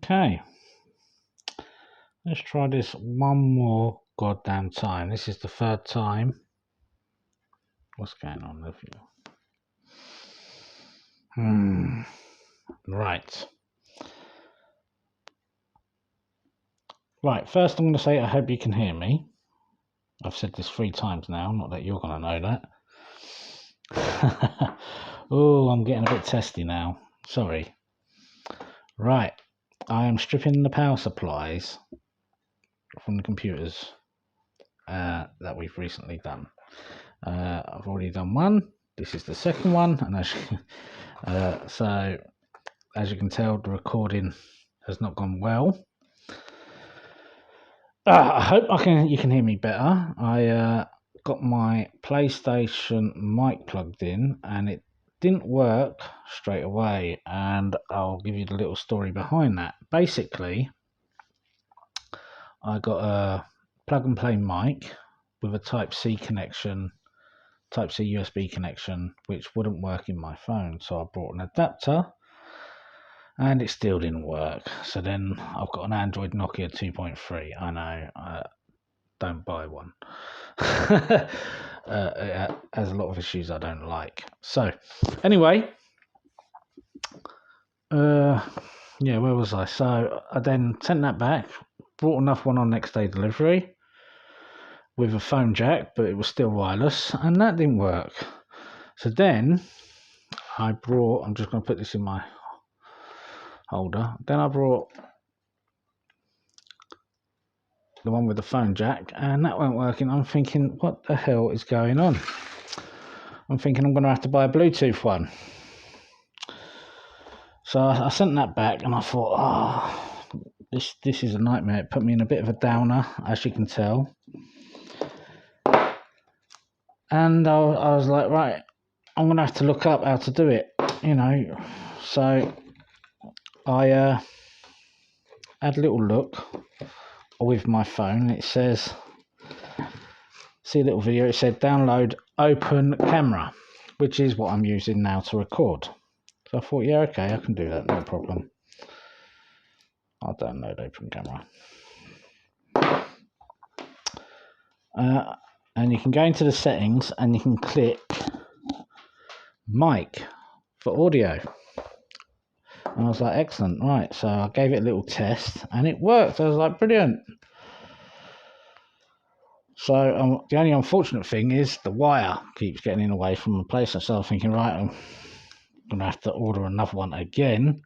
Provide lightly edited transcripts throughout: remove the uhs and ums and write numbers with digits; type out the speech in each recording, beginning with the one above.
Okay, let's try this one more goddamn time. This is the third time. What's going on with you? Right. Right, first I'm going to say I hope you can hear me. I've said this 3 times now, not that you're going to know that. Oh, I'm getting a bit testy now. Sorry. Right, I am stripping the power supplies from the computers that we've recently done. I've already done one. This is the second one, and so as you can tell, the recording has not gone well. I hope you can hear me better. I got my PlayStation mic plugged in, and it didn't work straight away. And I'll give you the little story behind that. Basically, I got a plug and play mic with a Type-C connection, Type-C USB connection, which wouldn't work in my phone. So I brought an adapter, and it still didn't work. So then I've got an Android Nokia 2.3. I know, don't buy one. It has a lot of issues I don't like. So anyway, yeah, where was I? So I then sent that back, brought another one on next day delivery with a phone jack, but it was still wireless, and that didn't work. So then I'm just going to put this in my holder. Then I brought the one with the phone jack, and that weren't working. I'm thinking, what the hell is going on? I'm thinking I'm going to have to buy a Bluetooth one. So I sent that back, and I thought, this is a nightmare. It put me in a bit of a downer, as you can tell. And I was like, right, I'm going to have to look up how to do it, you know. So I had a little look with my phone. It says, see a little video, it said download Open Camera, which is what I'm using now to record. So I thought, yeah, okay, I can do that, no problem. I'll download Open Camera. And you can go into the settings and you can click mic for audio. And I was like, excellent, right. So I gave it a little test and it worked. I was like, brilliant. So the only unfortunate thing is the wire keeps getting in the way from the place. So I'm thinking, right, I'm going to have to order another one again.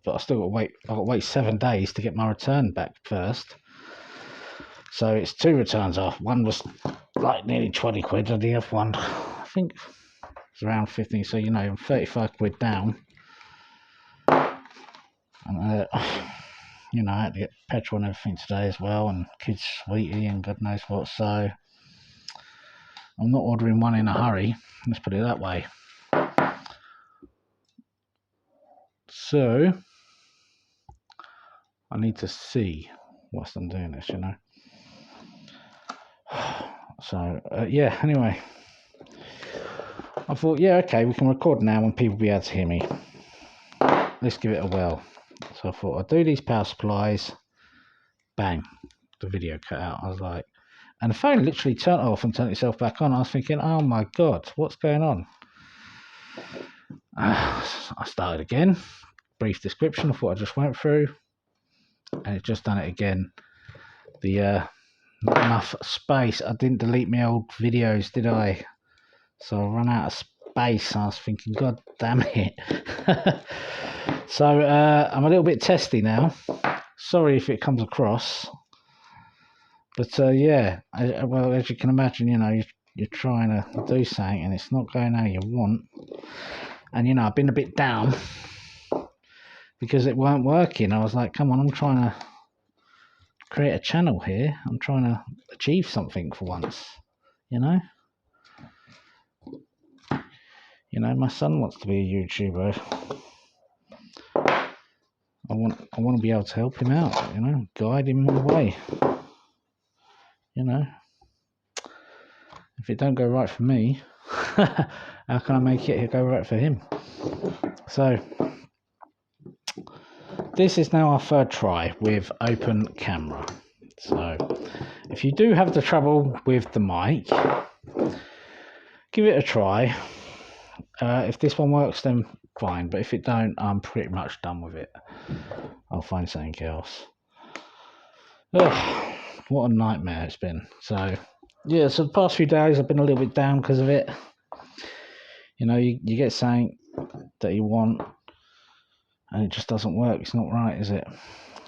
But I still got to wait. I've got to wait 7 days to get my return back first. So it's 2 returns off. One was like nearly 20 quid, and the other one, I think, was around 15. So, you know, I'm 35 quid down. And, you know, I had to get petrol and everything today as well, and kids' sweetie and God knows what. So I'm not ordering one in a hurry. Let's put it that way. So I need to see whilst I'm doing this, you know. So, yeah, anyway. I thought, yeah, okay, we can record now and people will be able to hear me. Let's give it a whirl. So I thought, I'll do these power supplies. Bang. The video cut out. I was like, and the phone literally turned off and turned itself back on. I was thinking, oh my God, what's going on? I started again. Brief description of what I just went through. And it's just done it again. Not enough space. I didn't delete my old videos, did I? So I ran out of space. I was thinking, God damn it. So I'm a little bit testy now. Sorry if it comes across. But yeah, well, as you can imagine, you know, you're trying to do something and it's not going how you want. And, you know, I've been a bit down because it weren't working. I was like, come on, I'm trying to create a channel here. I'm trying to achieve something for once, you know. You know, my son wants to be a YouTuber. I want to be able to help him out, you know, guide him the way. You know, if it don't go right for me, how can I make it go right for him? So this is now our third try with open camera. So if you do have the trouble with the mic, give it a try. If this one works, then fine, but if it don't, I'm pretty much done with it. I'll find something else. Ugh, what a nightmare it's been. So yeah, so the past few days I've been a little bit down because of it. You know, you get something that you want and it just doesn't work. It's not right, is it?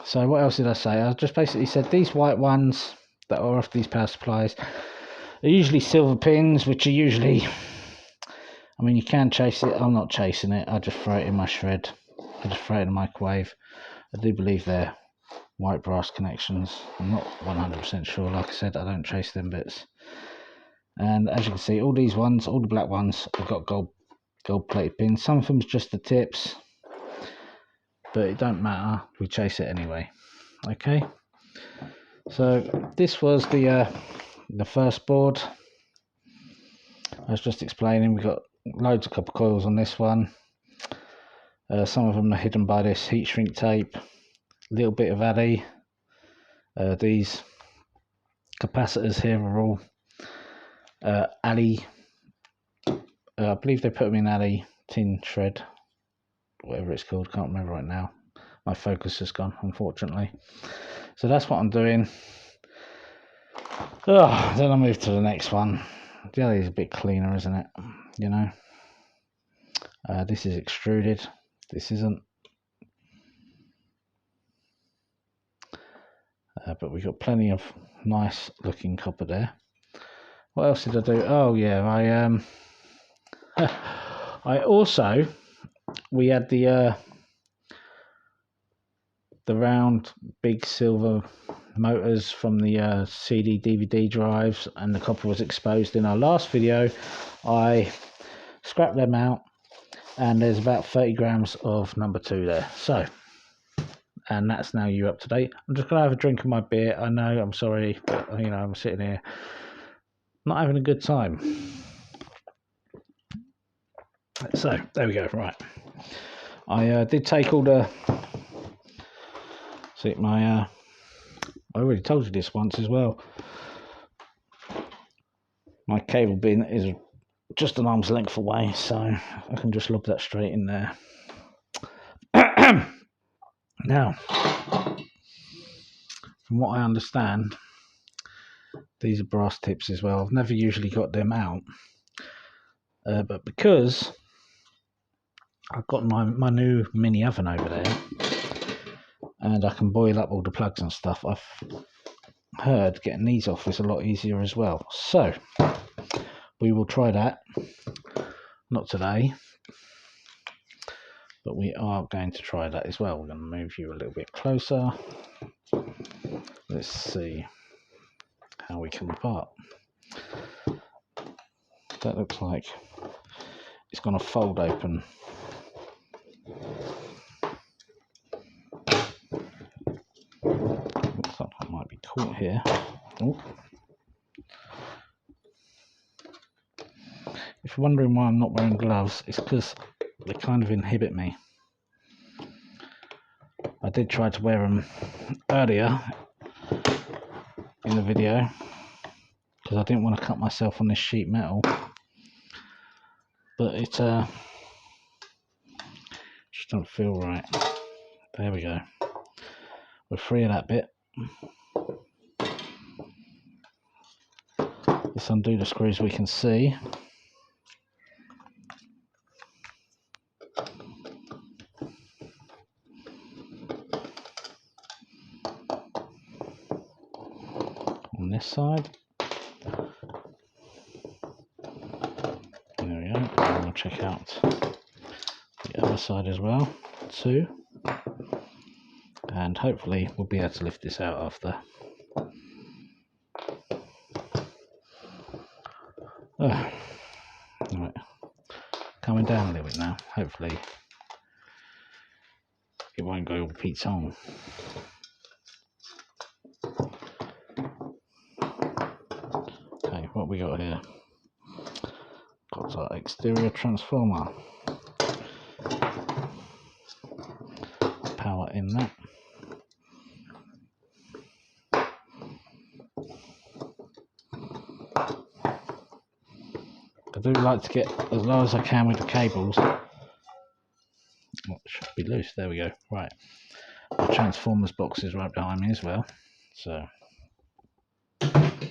So what else did I say? I just basically said these white ones that are off these power supplies are usually silver pins, which are usually, I mean, you can chase it. I'm not chasing it. I just throw it in my shred. I just throw it in the microwave. I do believe they're white brass connections. I'm not 100% sure. Like I said, I don't chase them bits. And as you can see, all these ones, all the black ones, have got gold plated pins. Some of them's just the tips, but it don't matter. We chase it anyway. Okay. So this was the first board. I was just explaining. We got loads of copper coils on this one. Some of them are hidden by this heat shrink tape. A little bit of addy. These capacitors here are all addy. I believe they put them in addy tin shred, whatever it's called. Can't remember right now. My focus has gone, unfortunately. So that's what I'm doing. Oh, then I move to the next one. The other is a bit cleaner, isn't it? You know. This is extruded. This isn't. But we've got plenty of nice looking copper there. What else did I do? Oh yeah, I also, we had the round big silver motors from the CD DVD drives, and the copper was exposed in our last video. I scrapped them out, and there's about 30 grams of number 2 there. So, and that's now you up to date. I'm just gonna have a drink of my beer. I know, I'm sorry, but you know, I'm sitting here not having a good time. So there we go. Right, I did take all the. See my. I already told you this once as well. My cable bin is just an arm's length away, so I can just lob that straight in there. Now, from what I understand, these are brass tips as well. I've never usually got them out, but because I've got my new mini oven over there, and I can boil up all the plugs and stuff, I've heard getting these off is a lot easier as well. So we will try that. Not today, but we are going to try that as well. We're going to move you a little bit closer. Let's see how we come apart. That looks like it's going to fold open. Looks like I might be caught here. Oh. If you're wondering why I'm not wearing gloves, it's because they kind of inhibit me. I did try to wear them earlier in the video because I didn't want to cut myself on this sheet metal, but it just don't feel right. There we go. We're free of that bit. Let's undo the screws we can see. On this side. There we go. And we'll check out the other side as well, too. And hopefully we'll be able to lift this out after. Right. Coming down a little bit now. Hopefully it won't go all pizza on. Okay, what we got here? Got our exterior transformer. Power in that. I do like to get as low as I can with the cables. Oh, it should be loose. There we go. Right. The Transformers box is right behind me as well. So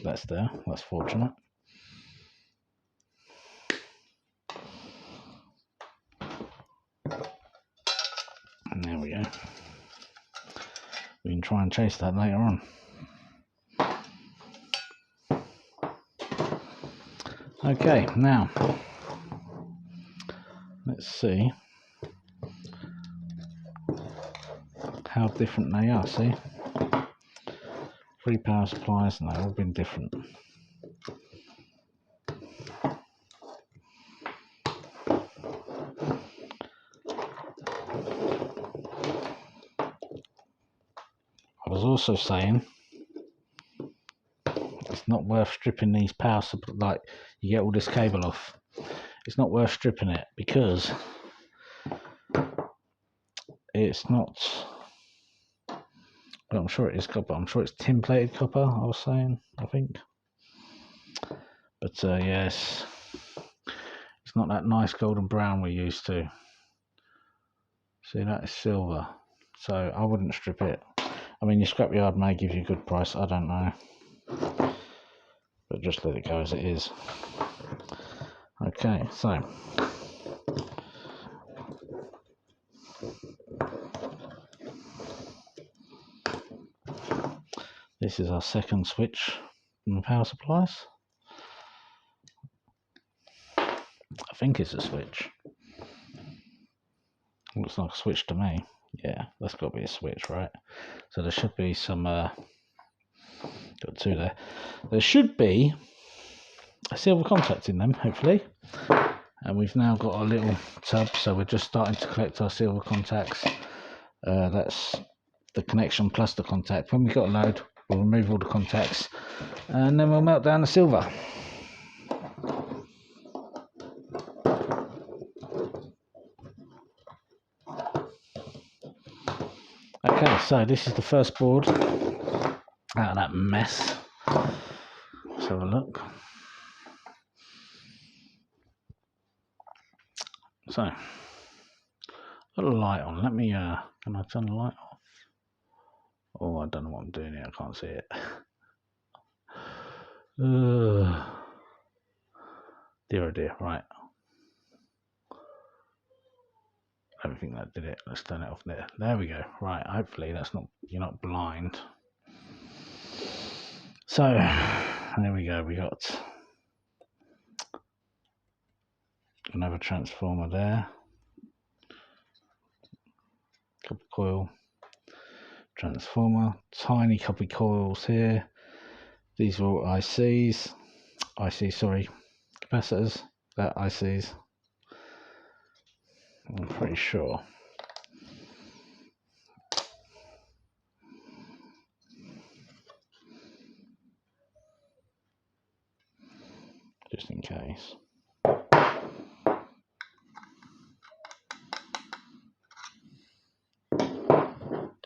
that's there. That's fortunate. And there we go. We can try and chase that later on. Okay, now let's see how different they are. See, 3 power supplies and they've all been different. I was also saying it's not worth stripping these power supplies. Like, you get all this cable off, it's not worth stripping it because it's not, well, I'm sure it is copper. I'm sure it's tin plated copper, I was saying, I think. But yes, it's not that nice golden brown we're used to. See, that is silver. So I wouldn't strip it. I mean, your scrapyard may give you a good price, I don't know. But just let it go as it is. Okay, so this is our second switch from the power supplies. I think it's a switch. Looks like a switch to me. Yeah, that's got to be a switch, right? So there should be some, got 2 there. There should be a silver contact in them, hopefully. And we've now got our little tub, so we're just starting to collect our silver contacts. That's the connection plus the contact. When we've got a load, we'll remove all the contacts and then we'll melt down the silver. Okay, so this is the first board out of that mess. Let's have a look. So, got a light on. Let me, can I turn the light off? Oh, I don't know what I'm doing here. I can't see it. Dear oh dear, right. I don't think that did it. Let's turn it off there. There we go. Right, hopefully that's not, you're not blind. So, there we go. We got another transformer there. Copper coil. Transformer. Tiny copper coils here. These are all ICs. Capacitors. They're ICs. I'm pretty sure. Just in case.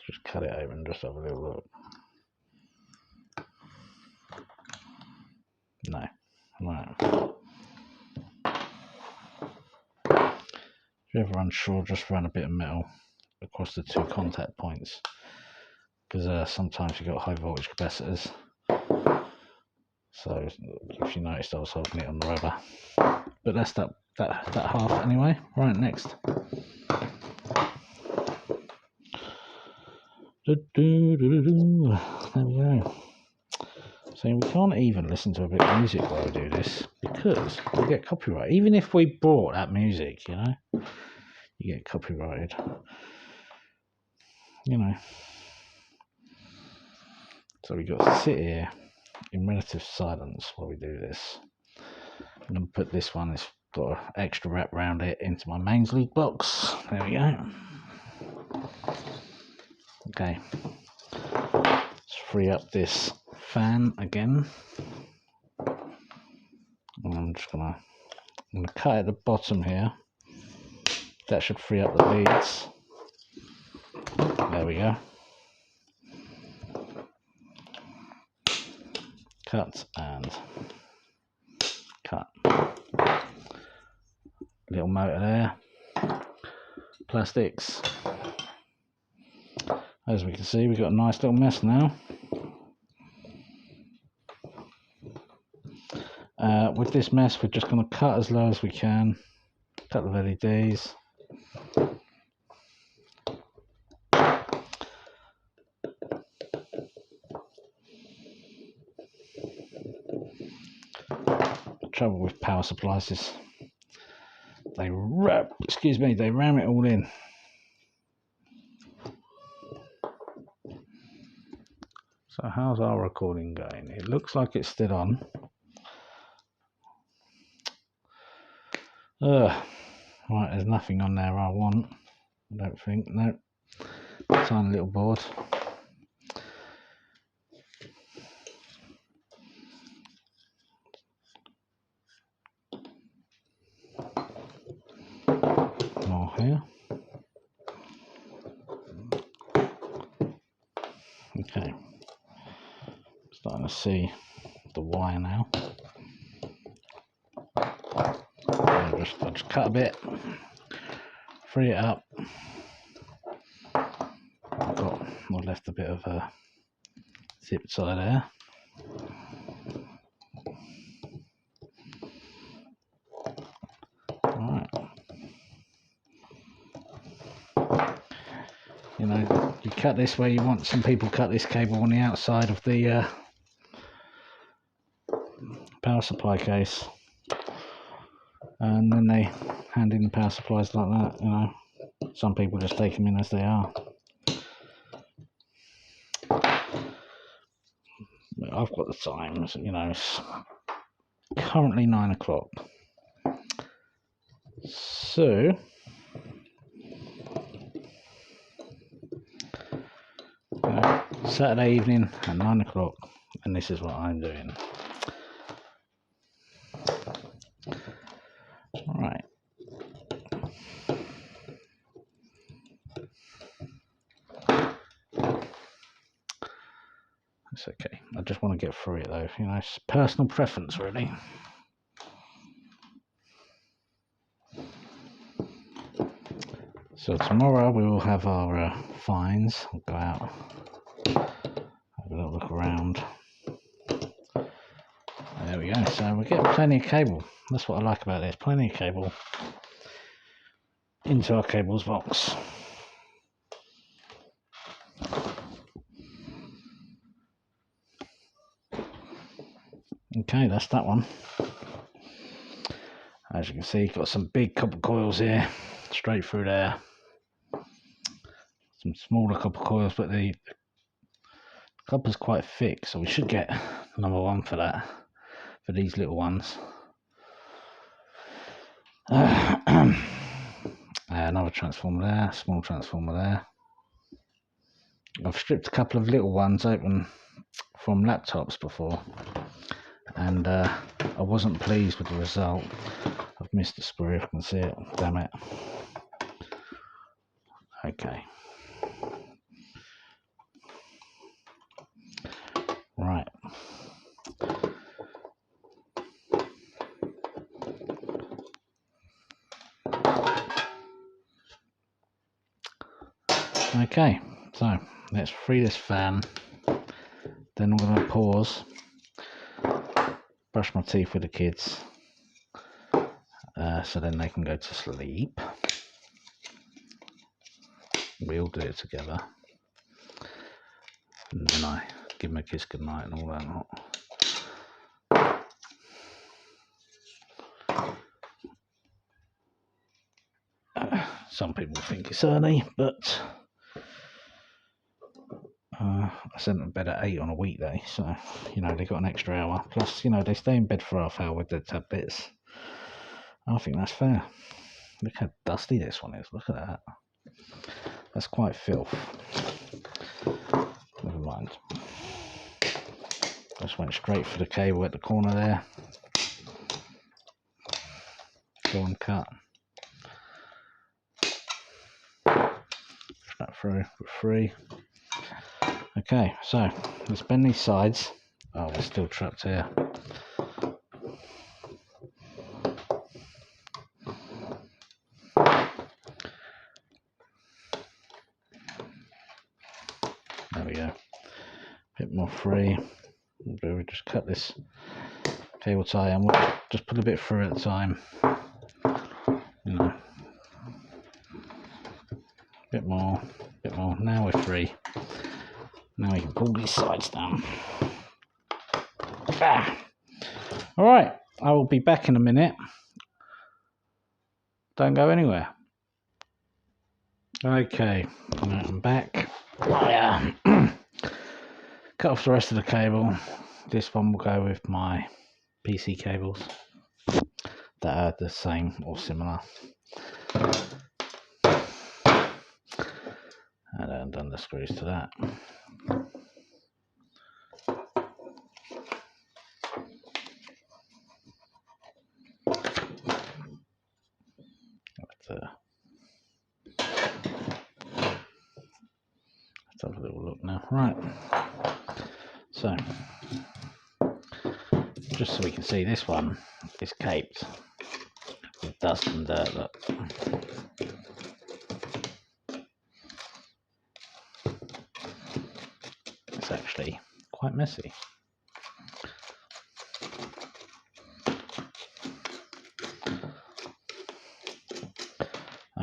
Just cut it open, just have a little look. No. Right. If you're ever unsure, just run a bit of metal across the 2 contact points, because sometimes you've got high voltage capacitors. So if you noticed, I was holding it on the rubber. But that's that half anyway. Right, next. There we go. So we can't even listen to a bit of music while we do this because we get copyright. Even if we bought that music, you know, you get copyrighted. You know. So we got to sit here in relative silence while we do this. I'm going to put this one, it's got an extra wrap around it, into my mains lead box. There we go. Okay. Let's free up this fan again. And I'm going to cut at the bottom here. That should free up the leads. There we go. Cut and cut. Little motor there. Plastics. As we can see, we've got a nice little mess now. With this mess, we're just going to cut as low as we can. Cut the LEDs. The trouble with power supplies is they ram it all in. So how's our recording going? It looks like it's still on. Right, there's nothing on there I want. I don't think. No. Tiny little board. More here. Okay. Starting to see the wire now. I'll just cut a bit, free it up. I left a bit of a zip tie there. Alright. You know, you cut this where you want. Some people cut this cable on the outside of the power supply case, and then they hand in the power supplies like that. You know, some people just take them in as they are. But I've got the times. You know, it's currently 9 o'clock. So Saturday evening at 9 o'clock, and this is what I'm doing. Alright. It's okay. I just want to get through it though. You know, it's personal preference really. So tomorrow we will have our finds. We'll go out, have a little look around. There we go. So we get plenty of cable. That's what I like about this. Plenty of cable into our cables box. Okay, that's that one. As you can see, got some big copper coils here, straight through there. Some smaller copper coils, but the copper's quite thick, so we should get number one for that, for these little ones. Another transformer there, small transformer there. I've stripped a couple of little ones open from laptops before, and I wasn't pleased with the result. I've missed the sprue, if I can see it, damn it. Okay. Right. Okay, so let's free this fan. Then I'm going to pause, brush my teeth with the kids, so then they can go to sleep. We all do it together. And then I give them a kiss goodnight and all that lot. Some people think it's early, but I sent them to bed at 8 on a weekday, so you know they got an extra hour. Plus, you know, they stay in bed for half hour with their tablets. I think that's fair. Look how dusty this one is. Look at that. That's quite filth. Never mind. Just went straight for the cable at the corner there. Go and cut. That through for free. Okay, so let's bend these sides. Oh, we're still trapped here. There we go. A bit more free. We just cut this cable tie and we'll just put a bit through at a time. You know. Bit more, bit more. Now we're free. Now we can pull these sides down. Ah. Alright, I will be back in a minute. Don't go anywhere. Okay, I'm back. I cut off the rest of the cable. This one will go with my PC cables that are the same or similar. And undone the screws to that. Let's have a little look now. Right. So, just so we can see, this one is caped with dust and dirt. Look. It's actually quite messy.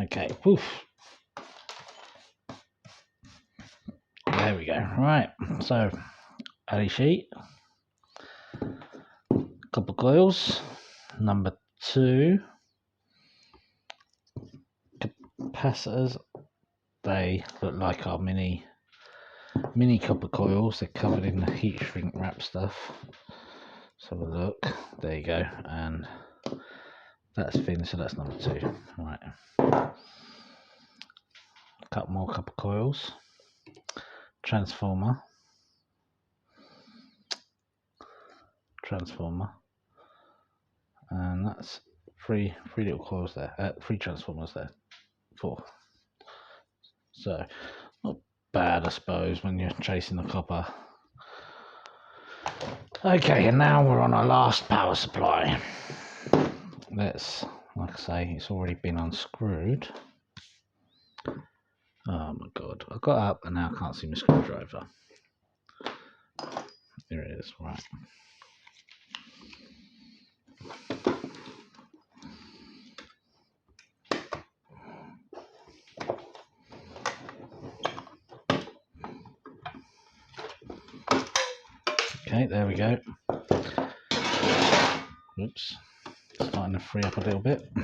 Okay, poof. There we go. Right, so alley sheet, copper coils, number 2 capacitors. They look like our mini copper coils. They're covered in the heat shrink wrap stuff. Let's have a look. There you go, and that's thin, so that's number 2. Right. A couple more copper coils. Transformer, and that's three little coils there. 3 transformers there. 4. So not bad, I suppose, when you're chasing the copper. Okay, and now we're on our last power supply. Let's, like I say, it's already been unscrewed. Oh my god, I got up and now I can't see my screwdriver. There it is, right. Okay, there we go. Oops, starting to free up a little bit. I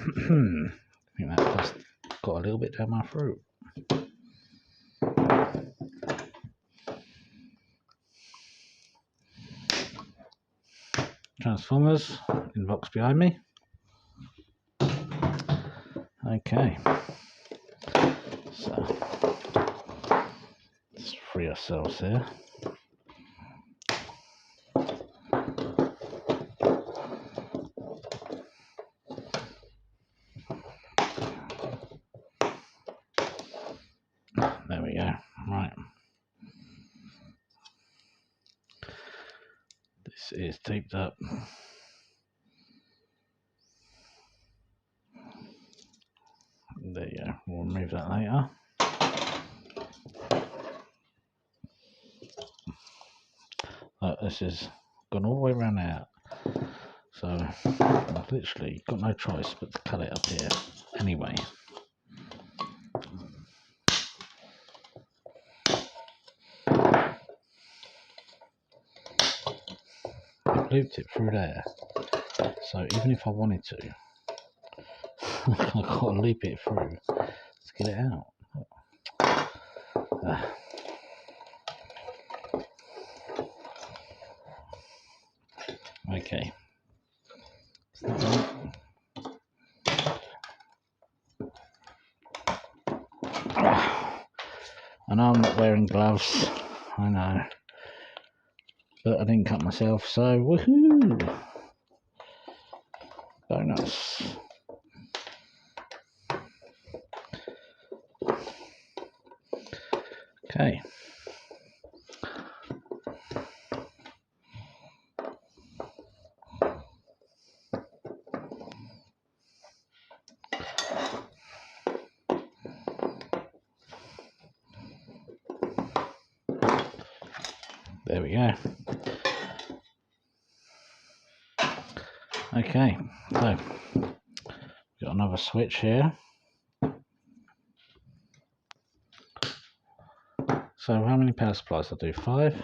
think that just got a little bit down my throat. Transformers in box behind me. Okay, so let's free ourselves here. There we go. Right. This is taped up. There you go. We'll remove that later. This has gone all the way around out. So I've literally got no choice but to cut it up here anyway. I've looped it through there. So even if I wanted to, I've got to loop it through to get it out. Okay. I know I'm not wearing gloves, I know, but I didn't cut myself, so woohoo! Bonus. Okay. There we go. Okay, so got another switch here. So how many power supplies? I do 5,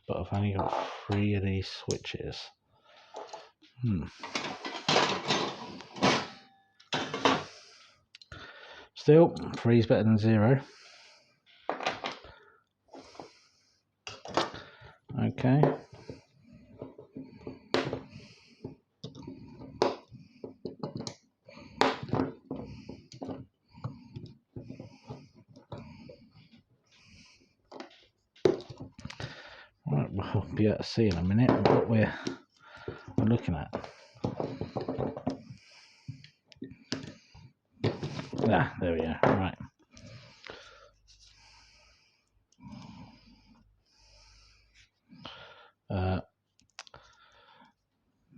but I've only got 3 of these switches. Still, 3 is better than 0. Okay. Right, we'll be able to see in a minute what we're looking at. Ah, there we go. Right.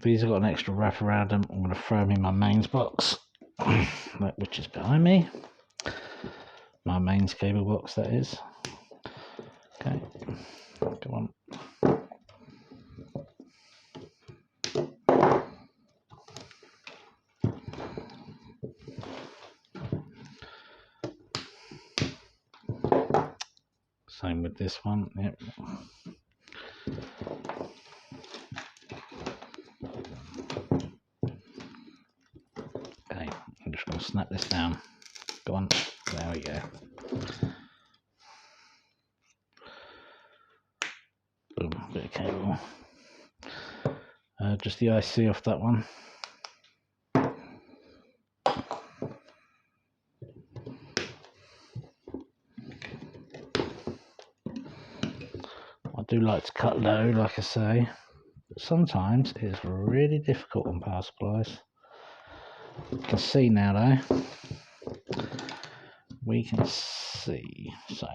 These have got an extra wrap around them. I'm going to throw them in my mains box, which is behind me. My mains cable box, that is. Okay, come on. Same with this one. Yep. Okay, I'm just going to snap this down. Go on. There we go. Boom, bit of cable. Just the IC off that one. I do like to cut low, like I say, but sometimes it's really difficult on power supplies. You can see now though. We can see. So.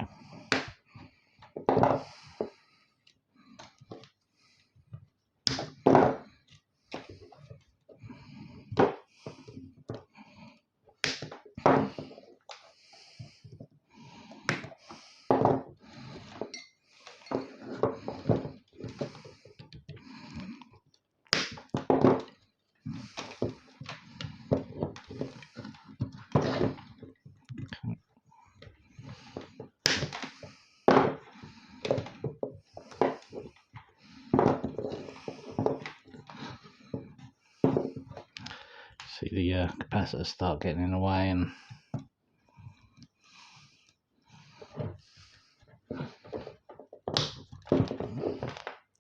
See the capacitors start getting in the way, and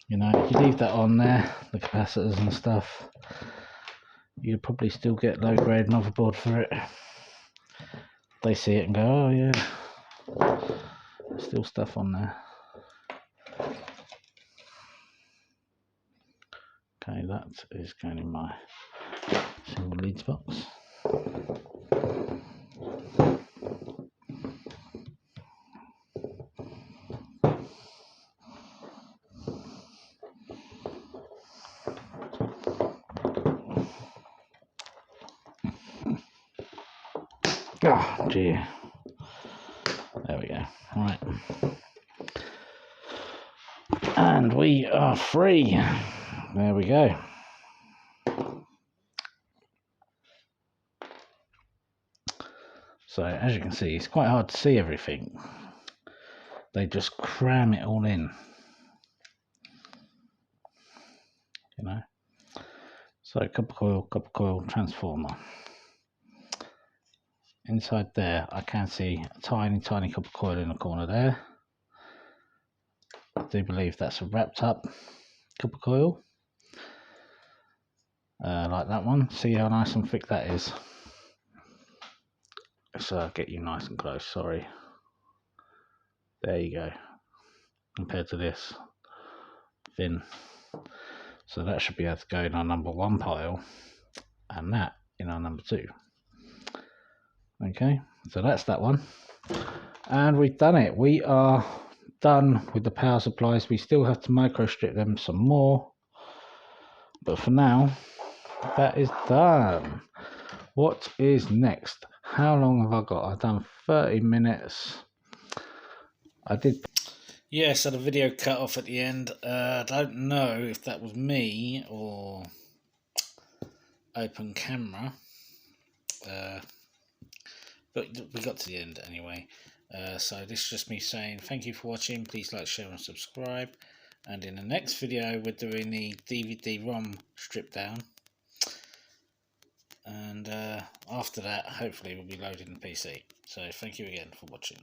you know, if you leave that on there, the capacitors and stuff, you'll probably still get low grade motherboard for it. They see it and go, oh yeah, there's still stuff on there. Okay, that is going in my single leads box. Oh dear. There we go. Right. And we are free. There we go. So as you can see, it's quite hard to see everything. They just cram it all in. You know. So copper coil, transformer. Inside there, I can see a tiny copper coil in the corner there. I do believe that's a wrapped up copper coil. Like that one. See how nice and thick that is. So I'll get you nice and close, sorry. There you go. Compared to this, thin. So that should be able to go in our number 1 pile, and that in our number 2. Okay, so that's that one. And we've done it. We are done with the power supplies. We still have to microstrip them some more, but for now that is done. What is next? How long have I got? I've done 30 minutes. I did. Yeah, so the video cut off at the end. I don't know if that was me or open camera, but we got to the end anyway. So this is just me saying thank you for watching. Please like, share and subscribe. And in the next video we're doing the DVD-ROM strip down. And after that, hopefully we'll be loading the PC. So thank you again for watching.